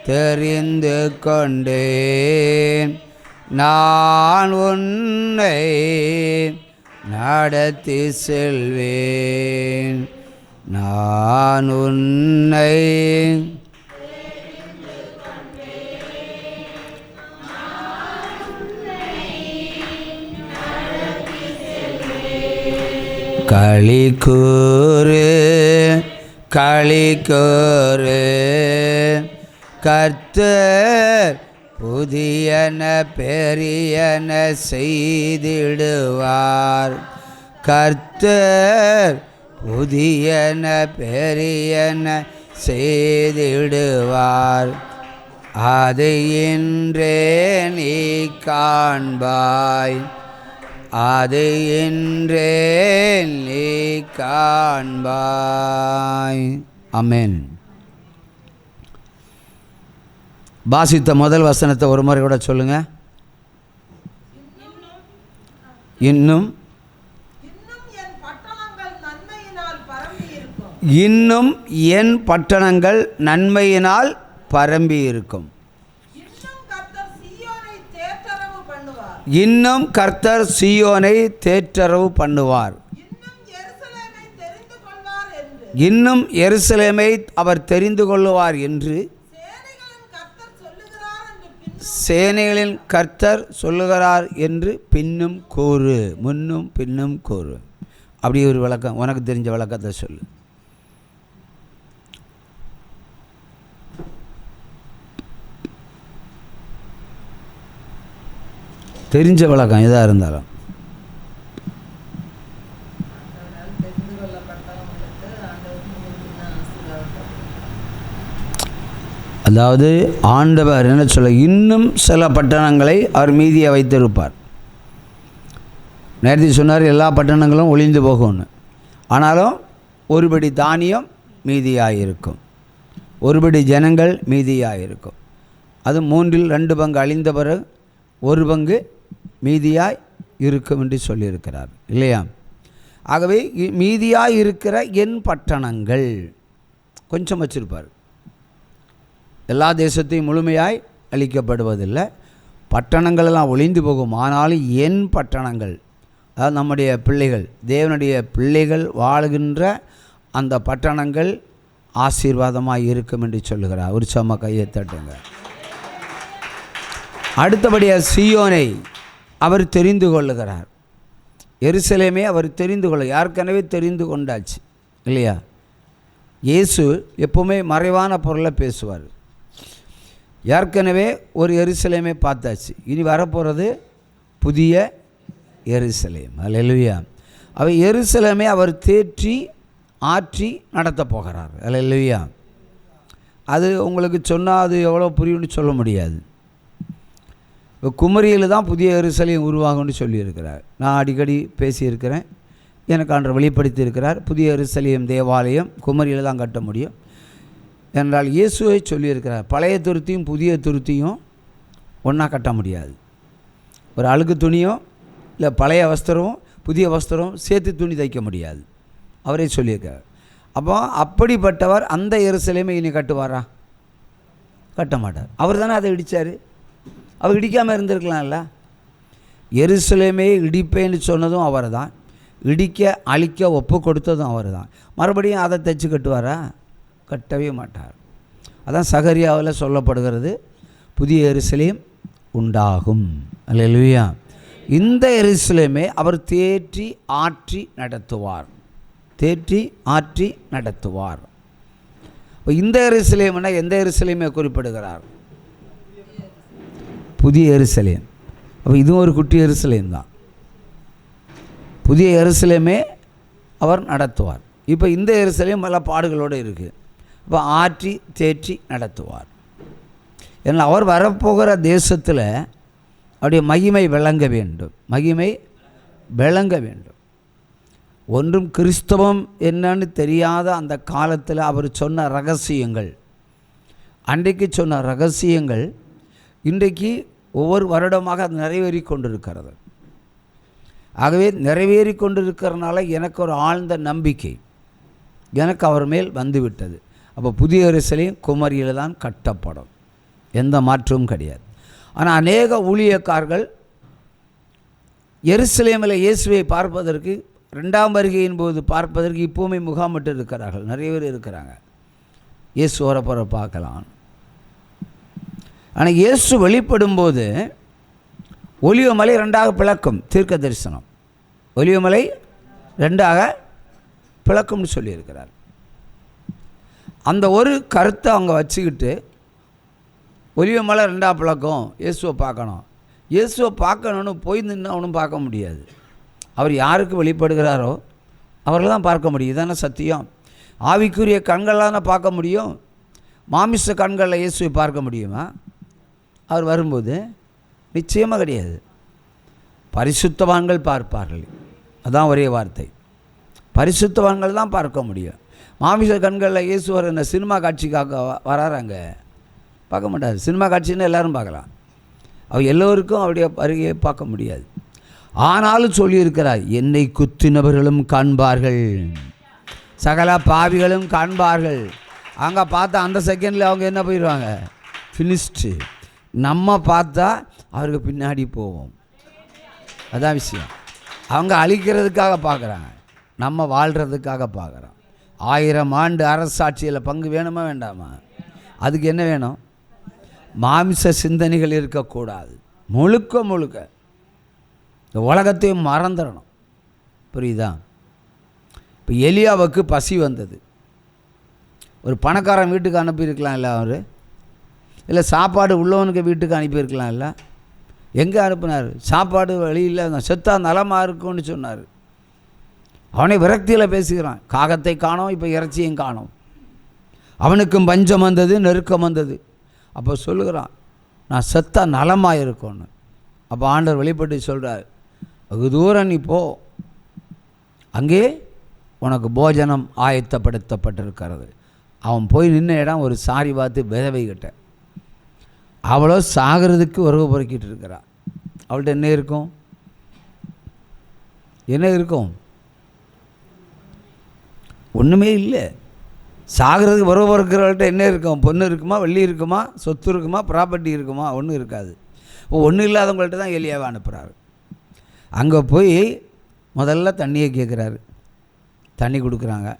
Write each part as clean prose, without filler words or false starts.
தெரிந்து கொண்டேன். நான் உன்னை நடத்தி செல்வேன். நான் உன்னை களி கூறு கர்த்தர் புதியன பெரியன செய்திடுவார். கர்த்தர் புதியன பெரியன செய்திடுவார். அதை இன்றே நீ காண்பாய். அது இன்றே நீ காண்பாய். ஆமென். வாசித்த முதல் வசனத்தை ஒரு முறை கூட சொல்லுங்க. இன்னும் இன்னும் என் பட்டணங்கள் நன்மையினால் பரம்பி இருக்கும். இன்னும் கர்த்தர் சீயோனை தேற்றரவு பண்ணுவார். இன்னும் எருசலேமை அவர் தெரிந்து கொள்ளுவார் என்று சேனைகளின் கர்த்தர் சொல்லுகிறார் என்று பின்னும் கூறு. முன்னும் பின்னும் கூறு. அப்படி ஒரு விளக்கம், உனக்கு தெரிஞ்ச விளக்கத்தை சொல்லு. தெரிஞ்ச விளக்கம் எதாக இருந்தாலும். அதாவது ஆண்டவர் என்ன சொல்ல, இன்னும் சில பட்டணங்களை அவர் மீதியை வைத்திருப்பார். நேரத்தை சொன்னார் எல்லா பட்டணங்களும் ஒளிந்து போகும்னு. ஆனாலும் ஒருபடி தானியம் மீதியாயிருக்கும், ஒருபடி ஜனங்கள் மீதியாயிருக்கும். அது 2 பங்கு அழிந்த பிறகு 1 பங்கு மீதியாய் இருக்கும் என்று சொல்லியிருக்கிறார் இல்லையா? ஆகவே மீதியாய் இருக்கிற என் பட்டணங்கள் கொஞ்சம் வச்சிருப்பார். எல்லா தேசத்தையும் முழுமையாய் அழிக்கப்படுவதில்லை, பட்டணங்களெல்லாம் ஒளிந்து போகும். ஆனாலும் என் பட்டணங்கள், அதாவது நம்முடைய பிள்ளைகள், தேவனுடைய பிள்ளைகள் வாழுகின்ற அந்த பட்டணங்கள் ஆசீர்வாதமாக இருக்கும் என்று சொல்லுகிறார். ஒரு சம கையை தட்டுங்க. அடுத்தபடியாக சீயோனை அவர் தெரிந்து கொள்ளுகிறார். எருசலேமே அவர் தெரிந்து கொள்ள ஏற்கனவே தெரிந்து கொண்டாச்சு இல்லையா? இயேசு எப்போவுமே மறைவான பொருளை பேசுவார். ஏற்கனவே ஒரு எருசலேமே பார்த்தாச்சு, இனி வரப்போகிறது புதிய எருசலேம். அல்லேலூயா. அவர் எருசலேமே அவர் தேற்றி ஆற்றி நடத்த போகிறார். அல்லேலூயா. அது உங்களுக்கு சொன்னால் அது எவ்வளோ புரியும்னு சொல்ல முடியாது. இப்போ குமரியில் தான் புதிய எருசலேம் உருவாகும்னு சொல்லியிருக்கிறார். நான் அடிக்கடி பேசியிருக்கிறேன், எனக்கு ஆண்டவர் வெளிப்படுத்தி இருக்கிறார். புதிய எருசலேம் தேவாலயம் குமரியில் தான் கட்ட முடியும் என்றால் இயேசுவை சொல்லியிருக்கிறார். பழைய துருத்தியும் புதிய துருத்தியும் ஒன்றா கட்ட முடியாது. ஒரு அழுக்கு துணியும் இல்லை பழைய வஸ்திரம் புதிய வஸ்திரம் சேர்த்து துணி தைக்க முடியாது, அவரே சொல்லியிருக்கார். அப்போ அப்படிப்பட்டவர் அந்த எருசலேமை இனி கட்டுவாரா? கட்ட மாட்டார். அவர் தானே அதை இடித்தார். அவர் இடிக்காமல் இருந்திருக்கலாம்ல. எருசலேமே இடிப்பேன்னு சொன்னதும் அவர் தான், இடிக்க அழிக்க ஒப்பு கொடுத்ததும் அவர் தான். மறுபடியும் அதை தைச்சு கட்டுவாரா? கட்டவே மாட்டார். அதான் சகரியாவில் சொல்லப்படுகிறது, புதிய எருசலேம் உண்டாகும். அல்லேலூயா. இந்த எருசலேமே அவர் தேற்றி ஆற்றி நடத்துவார். தேற்றி ஆற்றி நடத்துவார். இப்போ இந்த எருசலேம்னா எந்த எருசலேமே குறிப்பிடுகிறார்? புதிய எருசலேம். அப்போ இதுவும் ஒரு குட்டி எருசலேம் தான். புதிய எருசலேமே அவர் நடத்துவார். இப்போ இந்த எருசலேம் பல பாடுகளோடு இருக்குது. இப்போ ஆற்றி தேற்றி நடத்துவார். ஏன்னா அவர் வரப்போகிற தேசத்தில் அவருடைய மகிமை விளங்க வேண்டும். மகிமை விளங்க வேண்டும். ஒன்றும் கிறிஸ்தவம் என்னன்னு தெரியாத அந்த காலத்தில் அவர் சொன்ன ரகசியங்கள், அன்றைக்கு சொன்ன ரகசியங்கள் இன்றைக்கு ஒவ்வொரு வருடமாக அது நிறைவேறி கொண்டிருக்கிறது. ஆகவே நிறைவேறி கொண்டிருக்கிறதுனால எனக்கு ஒரு ஆழ்ந்த நம்பிக்கை எனக்கு அவர் மேல் வந்துவிட்டது. அப்போ புதிய எருசலேம் குமரியில் தான் கட்டப்படும், எந்த மாற்றமும் கிடையாது. ஆனால் அநேக ஊழியக்காரர்கள் எருசலேமில் இயேசுவை பார்ப்பதற்கு, 2ஆம் வருகையின் போது பார்ப்பதற்கு இப்போவுமே முகாமிட்டு இருக்கிறார்கள். நிறைய பேர் இருக்கிறாங்க, இயேசு வரப்போகிற பார்க்கலாம். ஆனால் இயேசு வெளிப்படும்போது ஒலிவமலை 2ஆக பிளக்கும், தீர்க்க தரிசனம். ஒலிவமலை 2ஆக பிளக்கும்னு சொல்லியிருக்கிறார். அந்த ஒரு கருத்தை அவங்க வச்சுக்கிட்டு ஒலிவமலை 2ஆக பிளக்கும், இயேசுவை பார்க்கணும். இயேசுவை பார்க்கணுன்னு போய் நின்று அவனும் பார்க்க முடியாது. அவர் யாருக்கு வெளிப்படுகிறாரோ அவர்கள் தான் பார்க்க முடியும். இதானே சத்தியம். ஆவிக்குரிய கண்களான பார்க்க முடியும், மாமிச கண்களில் இயேசுவை பார்க்க முடியுமா? அவர் வரும்போது நிச்சயமாக கிடையாது. பரிசுத்தவான்கள் பார்ப்பார்கள், அதான் ஒரே வார்த்தை. பரிசுத்தவான்கள் தான் பார்க்க முடியும். மாமிச கண்களில் இயேசு வர என்ன சினிமா காட்சிக்காக வராறாங்க, பார்க்க மாட்டார். சினிமா காட்சின்னு எல்லோரும் பார்க்கலாம், அவர் எல்லோருக்கும் அவருடைய வருகையை பார்க்க முடியாது. ஆனாலும் சொல்லியிருக்கிறார், என்னை குத்தினவர்களும் காண்பார்கள், சகல பாவிகளும் காண்பார்கள். அங்கே பார்த்தா அந்த செகண்டில் அவங்க என்ன போயிடுவாங்க, ஃபினிஷ்டு. நம்ம பார்த்தா அவருக்கு பின்னாடி போவோம், அதான் விஷயம். அவங்க அழிக்கிறதுக்காக பார்க்குறாங்க, நம்ம வாழ்கிறதுக்காக பார்க்குறோம். 1000 ஆண்டு அரசாட்சியில் பங்கு வேணுமா வேண்டாமா? அதுக்கு என்ன வேணும்? மாமிச சிந்தனைகள் இருக்கக்கூடாது. முழுக்க முழுக்க இந்த உலகத்தையும் மறந்துடணும். புரியுதா? இப்போ எலியாவுக்கு பசி வந்தது, ஒரு பணக்காரன் வீட்டுக்கு அனுப்பியிருக்கலாம் இல்லை, அவர் இல்லை சாப்பாடு உள்ளவனுக்கு வீட்டுக்கு அனுப்பியிருக்கலாம் இல்லை. எங்கே அனுப்புனார்? சாப்பாடு வழியில் செத்தா நலமாக இருக்கும்னு சொன்னார். அவனை விரக்தியில் பேசுகிறான். காகத்தை காணோம், இப்போ இறைச்சியும் காணோம். அவனுக்கும் பஞ்சம் வந்தது, நெருக்கம் வந்தது. அப்போ சொல்லுகிறான், நான் செத்தா நலமாக இருக்கும்னு. அப்போ ஆண்டவர் வெளிப்பட்டு சொல்கிறார், வெகு தூரம் நீ போ, அங்கே உனக்கு போஜனம் ஆயத்தப்படுத்தப்பட்டிருக்கிறது. அவன் போய் நின்ன இடம் ஒரு சாரி பார்த்து விதவை கிட்ட. அவளோ சாகிறதுக்கு உறவு பொறுக்கிட்டு இருக்கிறான். அவள்கிட்ட என்ன இருக்கும்? என்ன இருக்கும்? ஒன்றுமே இல்லை. சாகிறதுக்கு உறவு பொறுக்கிறவள்கிட்ட என்ன இருக்கும்? பொண்ணு இருக்குமா, வெள்ளி இருக்குமா, சொத்து இருக்குமா, ப்ராப்பர்ட்டி இருக்குமா? ஒன்றும் இருக்காது. இப்போ ஒன்றும் இல்லாதவங்கள்ட்ட தான் எலியாவை அனுப்புகிறாரு. அங்கே போய் முதல்ல தண்ணியை கேட்குறாரு, தண்ணி கொடுக்குறாங்க.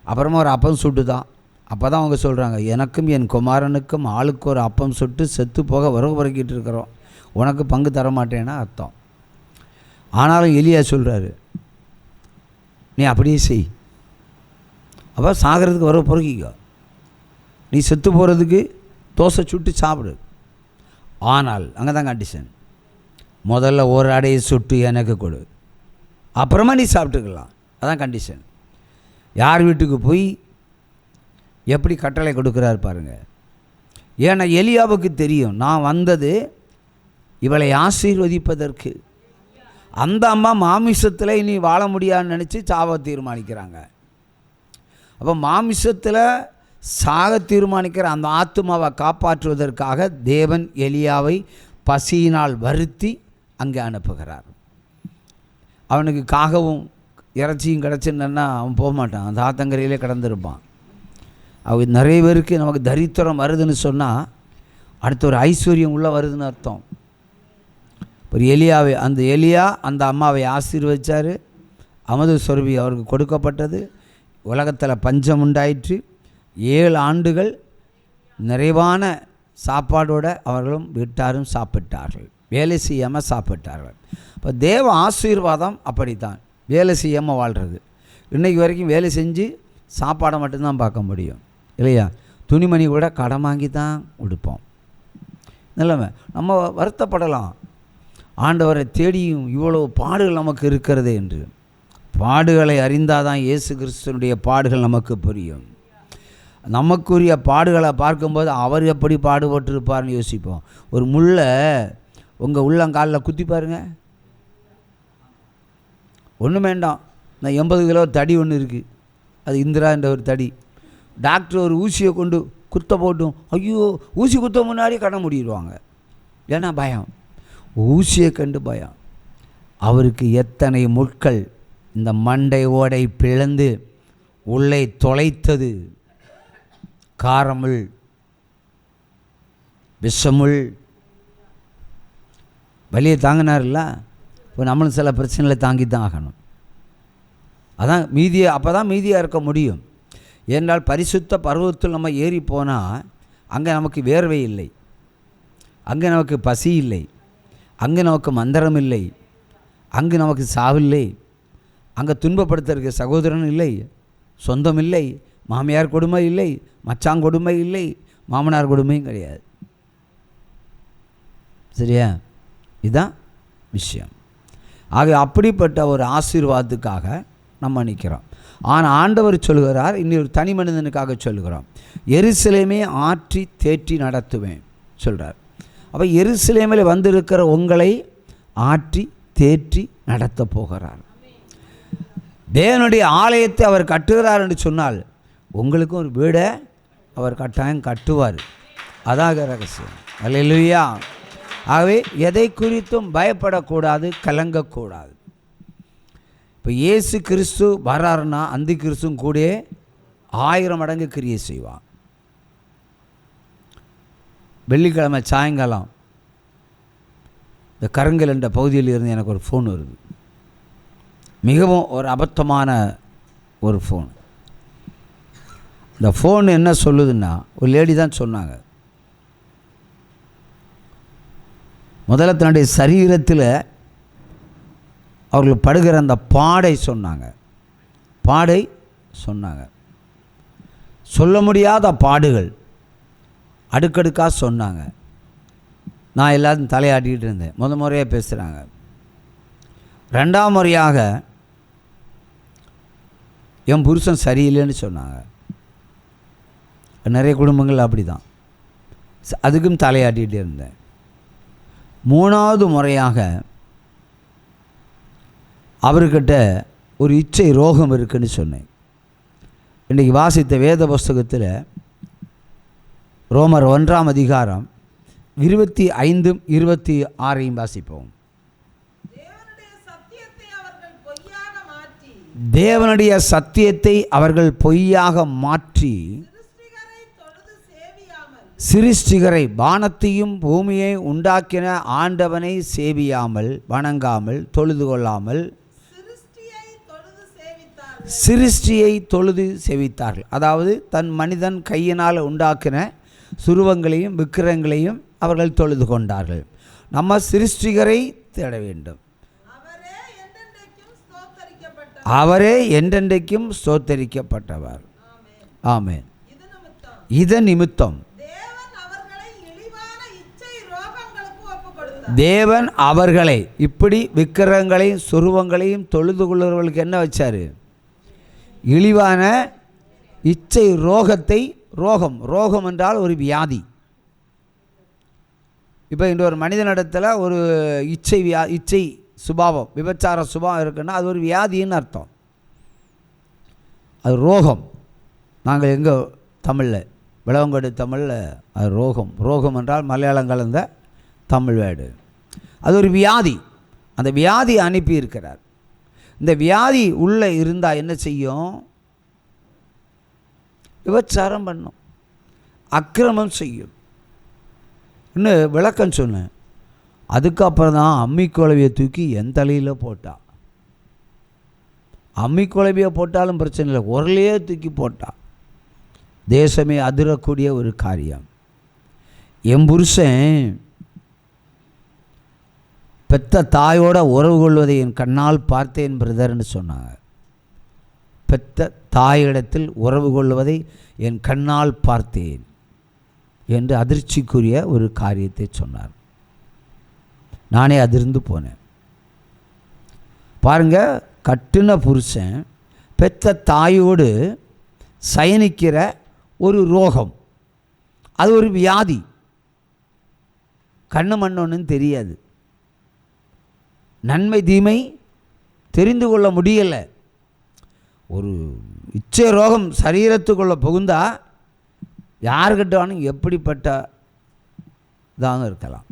அப்புறமா ஒரு அப்பம் சுட்டு தான். அப்போ தான் அவங்க சொல்கிறாங்க, எனக்கும் என் குமாரனுக்கும் ஆளுக்கு ஒரு அப்பம் சுட்டு செத்து போக உறவு பொறுக்கிட்டு இருக்கிறோம், உனக்கு பங்கு தர மாட்டேன்னா அர்த்தம். ஆனாலும் எலியா சொல்கிறாரு, நீ அப்படியே செய். அப்போ சாகிறதுக்கு உறவு பொறுக்கிக்கோ, நீ செத்து போகிறதுக்கு தோசை சுட்டு சாப்பிடு. ஆனால் அங்கே தான் கண்டிஷன், முதல்ல ஒரு அடையை சுட்டு எனக்கு கொடு, அப்புறமா நீ சாப்பிட்டுக்கலாம். அதான் கண்டிஷன். யார் வீட்டுக்கு போய் எப்படி கட்டளை கொடுக்குறாரு பாருங்கள். ஏன்னா எலியாவுக்கு தெரியும், நான் வந்தது இவளை ஆசீர்வதிப்பதற்கு. அந்த அம்மா மாமிசத்தில் இனி வாழ முடியாதுன்னு நினச்சி சாவ தீர்மானிக்கிறாங்க. அப்போ மாமிசத்தில் சாக தீர்மானிக்கிற அந்த ஆத்துமாவை காப்பாற்றுவதற்காக தேவன் எலியாவை பசியினால் வருத்தி அங்கே அனுப்புகிறார். அவனுக்கு காகவும் இறைச்சியும் கிடச்சுன்னா அவன் போக மாட்டான், அந்த ஆத்தங்கரையிலே கடந்திருப்பான். அவன் நிறைய பேருக்கு நமக்கு தரித்திரம் வருதுன்னு சொன்னால் அடுத்த ஒரு ஐஸ்வர்யம் உள்ளே வருதுன்னு அர்த்தம். ஒரு எலியாவை, அந்த எலியா அந்த அம்மாவை ஆசீர்வதித்தார். அமுத சொருபி அவருக்கு கொடுக்கப்பட்டது. உலகத்தில் பஞ்சம் உண்டாயிற்று. 7 ஆண்டுகள் நிறைவான சாப்பாடோடு அவர்களும் வீட்டாரும் சாப்பிட்டார்கள், வேலை செய்யாமல் சாப்பிட்டார்கள். இப்போ தேவ ஆசீர்வாதம் அப்படித்தான், வேலை செய்யாமல் வாழ்கிறது. இன்றைக்கு வரைக்கும் வேலை செஞ்சு சாப்பாடை மட்டும்தான் பார்க்க முடியும் இல்லையா? துணிமணி கூட கடன் வாங்கி தான் உடுப்போம். நிலைமை நம்ம வருத்தப்படலாம், ஆண்டவரை தேடியும் இவ்வளோ பாடுகள் நமக்கு இருக்கிறது என்று. பாடுகளை அறிந்தால் தான் இயேசு கிறிஸ்துவனுடைய பாடுகள் நமக்கு புரியும். நமக்குரிய பாடுகளை பார்க்கும்போது அவர் எப்படி பாடுபட்டிருப்பார்னு யோசிப்போம். ஒரு முள்ளை உங்கள் உள்ளங்காலில் குத்தி பாருங்கள், ஒன்றும் வேண்டாம். நான் 80 கிலோ தடி ஒன்று இருக்குது, அது இந்திரா என்ற ஒரு தடி. டாக்டர் ஒரு ஊசியை கொண்டு குத்த போட்டும், ஐயோ ஊசி குத்த முன்னாடி கண்ண மூடிடுவாங்க. ஏன்னா பயம், ஊசியை கண்டு பயம். அவருக்கு எத்தனை முட்கள் இந்த மண்டை ஓடை பிளந்து உள்ளே தொலைத்தது. காரமுள், விஷமுள். வலியை தாங்கினார்ல, இப்போ நம்மளும் சில பிரச்சனைகளை தாங்கி தான் ஆகணும். அதான் மீதியாக, அப்போ தான் மீதியாக இருக்க முடியும். ஏன்னால் பரிசுத்த பருவத்தில் நம்ம ஏறி போனால் அங்கே நமக்கு வேர்வை இல்லை, அங்கே நமக்கு பசி இல்லை, அங்கே நமக்கு மந்திரம் இல்லை, அங்கு நமக்கு சாவில்லை, அங்கே துன்பப்படுத்துறதுக்கு சகோதரன் இல்லை, சொந்தம் இல்லை, மாமியார் கொடுமை இல்லை, மச்சான் கொடுமை இல்லை, மாமனார் கொடுமையும் கிடையாது. சரியா? இதுதான் விஷயம். ஆக அப்படிப்பட்ட ஒரு ஆசீர்வாதத்துக்காக நம்ம நிற்கிறோம். ஆனால் ஆண்டவர் சொல்கிறார், இன்னொரு தனி மனிதனுக்காக சொல்கிறோம், எருசலேமே ஆற்றி தேற்றி நடத்துவேன் சொல்கிறார். அப்போ எருசலேமில் வந்திருக்கிற உங்களை ஆற்றி தேற்றி நடத்த போகிறார். தேவனுடைய ஆலயத்தை அவர் கட்டுகிறார் என்று சொன்னால் உங்களுக்கும் ஒரு வீடை அவர் கட்டாயம் கட்டுவார். அதாக ரகசியம். அல்லேலூயா. ஆகவே எதை குறித்தும் பயப்படக்கூடாது, கலங்கக்கூடாது. இப்போ இயேசு கிறிஸ்து வர்றாருன்னா அந்த கிறிஸ்துவும் கூட 1000 மடங்கு கிரியை செய்வான். வெள்ளிக்கிழமை சாயங்காலம் இந்த கருங்கல் என்ற பகுதியில் இருந்து எனக்கு ஒரு ஃபோன் வருது. மிகவும் ஒரு அபத்தமான ஒரு ஃபோன். இந்த ஃபோன் என்ன சொல்லுதுன்னா, ஒரு லேடி தான் சொன்னாங்க, முதல்ல தன்னுடைய சரீரத்தில் அவர்கள் படுகிற அந்த பாடை சொன்னாங்க. சொல்ல முடியாத பாடுகள் அடுக்கடுக்காக சொன்னாங்க. நான் எல்லாத்தையும் தலையாட்டிக்கிட்டு இருந்தேன். முறையாக பேசுகிறாங்க. 2ஆம் முறையாக என் புருஷன் சரியில்லைன்னு சொன்னாங்க. நிறைய குடும்பங்கள் அப்படி தான். அதுக்கும் தலையாட்டிகிட்டு இருந்தேன். 3ஆவது முறையாக அவர்கிட்ட ஒரு இச்சை ரோகம் இருக்குன்னு சொன்னேன். இன்றைக்கி வாசித்த வேத புஸ்தகத்தில் ரோமர் 1ஆம் அதிகாரம் 25, 26 வாசிப்போம். தேவனுடைய சத்தியத்தை அவர்கள் பொய்யாக மாற்றி சிருஷ்டிகரை, வானத்தையும் பூமியை உண்டாக்கின ஆண்டவனை சேவியாமல், வணங்காமல், தொழுது கொள்ளாமல் சிருஷ்டியை தொழுது சேவித்தார்கள். அதாவது தன் மனிதன் கையினால் உண்டாக்கின சுருவங்களையும் விக்கிரகங்களையும் அவர்கள் தொழுது கொண்டார்கள். நம்ம சிருஷ்டிகரை தேட வேண்டும். அவரே என்றென்றைக்கும் ஸ்தோத்தரிக்கப்பட்டவர். ஆமென். இதன் நிமித்தம் தேவன் அவர்களை இப்படி விக்கிரகங்களையும் சுருவங்களையும் தொழுது கொள்ளுறவர்களுக்கு என்ன வச்சார்? இழிவான இச்சை ரோகத்தை. ரோகம் என்றால் ஒரு வியாதி. இப்போ இந்த ஒரு மனிதனிடத்தில் ஒரு இச்சை சுபாவம், விபச்சார சுபாவம் இருக்குன்னா அது ஒரு வியாதின்னு அர்த்தம். அது ரோகம். நாங்கள் எங்கள் தமிழில், விளவங்கோடு தமிழில் அது ரோகம் என்றால் மலையாளம் கலந்த தமிழ் வேர்டு. அது ஒரு வியாதி. அந்த வியாதி அனுப்பி இருக்கிறார். இந்த வியாதி உள்ளே இருந்தால் என்ன செய்யும்? விபச்சாரம் பண்ணும், அக்கிரமம் செய்யும். இன்னும் விளக்கம் சொன்னேன். அதுக்கப்புறம் தான் அம்மிக்குழவியை தூக்கி என் தலையில் போட்டா. அம்மிக்குழவியை போட்டாலும் பிரச்சனை இல்லை, உரலையே தூக்கி போட்டா. தேசமே அதிரக்கூடிய ஒரு காரியம். என் புருஷன் பெத்த தாயோட உறவு கொள்வதை என் கண்ணால் பார்த்தேன் பிரதர்ன்னு சொன்னாங்க. பெத்த தாயிடத்தில் உறவு கொள்வதை என் கண்ணால் பார்த்தேன் என்று அதிர்ச்சிக்குரிய ஒரு காரியத்தை சொன்னார். நானே அதிர்ந்து போனேன். பாருங்க, கட்டின புருஷன் பெத்த தாயோடு சயனிக்கிற ஒரு ரோகம். அது ஒரு வியாதி. கண்ணு மண்ணொன்னு தெரியாது, நன்மை தீமை தெரிந்து கொள்ள முடியலை. ஒரு இச்சை ரோகம் சரீரத்துக்குள்ளே புகுந்தா யார்கிட்ட வேணும் எப்படிப்பட்ட இதாக இருக்கலாம்.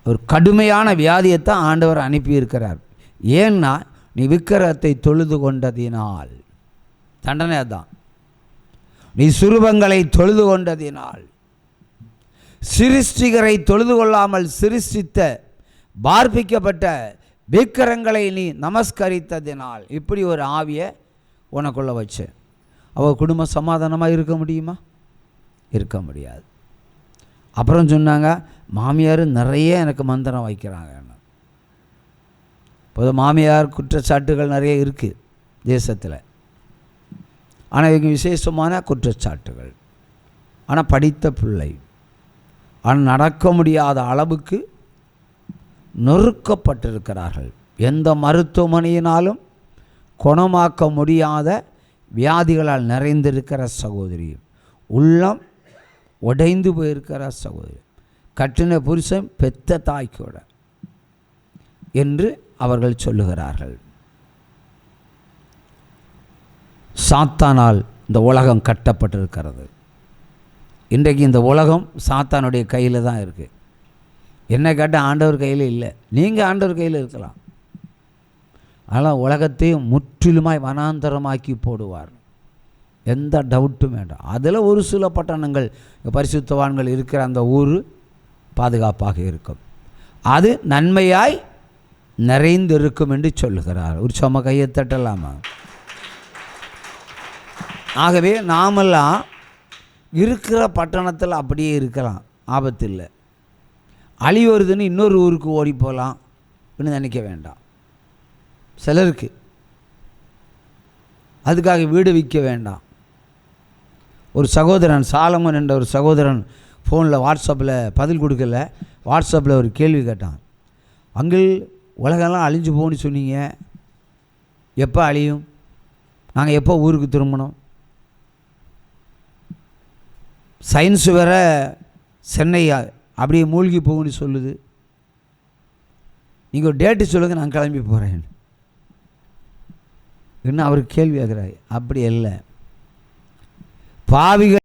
ஒரு கடுமையான வியாதியைத்தான் ஆண்டவர் அனுப்பியிருக்கிறார். ஏன்னா நீ விக்கிரகத்தை தொழுது கொண்டதினால். தண்டனை அதுதான். நீ சுரூபங்களை தொழுது கொண்டதினால், சிருஷ்டிகரை தொழுது கொள்ளாமல் சிருஷ்டித்த பார்ப்பிக்கப்பட்ட விக்கிரங்களை நீ நமஸ்கரித்ததினால், இப்படி ஒரு ஆவியை உனக்குள்ள வச்சு அவள் குடும்பம் சமாதானமாக இருக்க முடியுமா? இருக்க முடியாது. அப்புறம் சொன்னாங்க, மாமியார் நிறைய எனக்கு மந்திரம் வைக்கிறாங்க. பொது மாமியார் குற்றச்சாட்டுகள் நிறைய இருக்குது தேசத்தில். ஆனால் இவங்க விசேஷமான குற்றச்சாட்டுகள். ஆனால் படித்த பிள்ளை, ஆனால் நடக்க முடியாத அளவுக்கு நொறுக்கப்பட்டிருக்கிறார்கள். எந்த மருத்துவமனையினாலும் குணமாக்க முடியாத வியாதிகளால் நிறைந்திருக்கிற சகோதரி, உள்ளம் உடைந்து போயிருக்கிற சகோதரி, கட்டின புருஷன் பெத்த தாய்க்கூட என்று அவர்கள் சொல்லுகிறார்கள். சாத்தானால் இந்த உலகம் கட்டப்பட்டிருக்கிறது. இன்றைக்கு இந்த உலகம் சாத்தானுடைய கையில் தான் இருக்குது. என்ன கேட்டால் ஆண்டவர் கையில் இல்லை. நீங்கள் ஆண்டவர் கையில் இருக்கலாம். ஆனால் உலகத்தையும் முற்றிலுமாய் வனாந்தரமாக்கி போடுவார். எந்த டவுட்டும் வேண்டாம். அதில் ஒரு சில பட்டணங்கள், பரிசுத்தவான்கள் இருக்கிற அந்த ஊர் பாதுகாப்பாக இருக்கும். அது நன்மையாய் நிறைந்திருக்கும் என்று சொல்லுகிறார். ஒரு சும்மா கையை தட்டலாமா? ஆகவே நாமெல்லாம் இருக்கிற பட்டணத்தில் அப்படியே இருக்கலாம், ஆபத்து இல்லை. அழி வருதுன்னு இன்னொரு ஊருக்கு ஓடி போகலாம் அப்படின்னு நினைக்க வேண்டாம். சிலருக்கு அதுக்காக வீடு விற்க வேண்டாம். ஒரு சகோதரன், சாலமன் என்ற ஒரு சகோதரன் ஃபோனில் வாட்ஸ்அப்பில் பதில் கொடுக்கல, வாட்ஸ்அப்பில் ஒரு கேள்வி கேட்டான். அங்கிள், உலகெல்லாம் அழிஞ்சு போகணுன்னு சொன்னீங்க, எப்போ அழியும்? நாங்கள் எப்போ ஊருக்கு திரும்பணும்? சயின்ஸு வேற சென்னை அப்படியே மூழ்கி போகுன்னு சொல்லுது. நீங்கள் ஒரு டேட்டு சொல்லுங்கள், நான் கிளம்பி போகிறேன். இன்னும் அவருக்கு கேள்வி கேட்குறாரு. அப்படி இல்லை, பாவிகள்